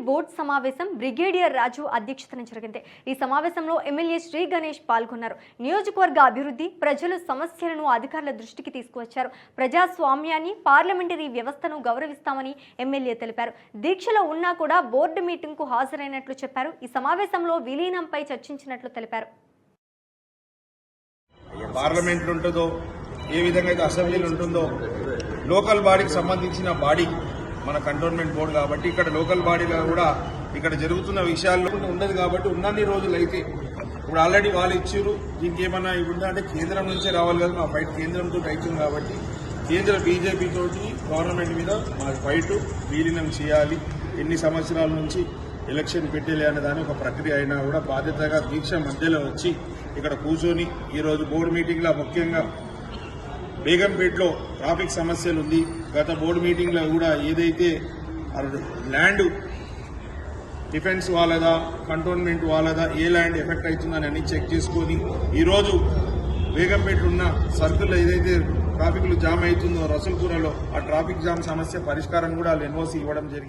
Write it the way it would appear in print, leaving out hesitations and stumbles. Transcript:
Board సమావేశం brigadier రాజు అధ్యక్షతన జరిగింది. ఈ సమావేశంలో ఎమ్మెల్యే శ్రీ గణేష్ పాల్గొన్నారు. నియోజకవర్గ అభివృద్ధి, ప్రజల సమస్యలను అధికారుల దృష్టికి తీసుకువచ్చారు. ప్రజాస్వామ్యాన్ని, పార్లమెంటరీ వ్యవస్థను గౌరవిస్తామని ఎమ్మెల్యే తెలిపారు. దీక్షలో ఉన్నా కూడా బోర్డు మీటింగ్ కు హాజరైనట్లు చెప్పారు. ఈ సమావేశంలో విలీనంపై చర్చించినట్లు తెలిపారు. పార్లమెంట్ ఉంటుందో, ఏ విధంగా అయితే అసెంబ్లీలు ఉంటుందో, లోకల్ బాడీకి సంబంధించిన బాడీ మన కంటోన్మెంట్ బోర్డు కాబట్టి ఇక్కడ లోకల్ బాడీగా కూడా ఇక్కడ జరుగుతున్న విషయాల్లో ఉండదు కాబట్టి ఉన్నన్ని రోజులు అయితే ఇప్పుడు ఆల్రెడీ వాళ్ళు ఇచ్చారు. దీనికి ఏమన్నా ఇవ్వదా అంటే కేంద్రం నుంచే రావాలి కదా, మా ఫైట్ కేంద్రంతో అవుతుంది కాబట్టి కేంద్ర బీజేపీ తోటి గవర్నమెంట్ మీద మా ఫైట్ విలీనం చేయాలి. ఎన్ని సంవత్సరాల నుంచి ఎలక్షన్ పెట్టేలే అనే దాని ఒక ప్రక్రియ అయినా కూడా బాధ్యతగా దీక్ష మధ్యలో వచ్చి ఇక్కడ కూర్చొని ఈరోజు బోర్డు మీటింగ్లో ముఖ్యంగా బేగంపేటలో ట్రాఫిక్ సమస్యలు ఉంది. గత బోర్డు మీటింగ్లో కూడా ఏదైతే ల్యాండ్ డిఫెన్స్ వాళ్ళదా, కంటోన్మెంట్ వాళ్ళదా, ఏ ల్యాండ్ ఎఫెక్ట్ అవుతుందని అన్ని చెక్ చేసుకొని ఈరోజు బేగంపేట ఉన్న సర్కిల్లో ఏదైతే ట్రాఫిక్లు జామ్ అవుతుందో రసల్పురలో ఆ ట్రాఫిక్ జామ్ సమస్య పరిష్కారం కూడా వాళ్ళు ఎన్ఓసి ఇవ్వడం జరిగింది.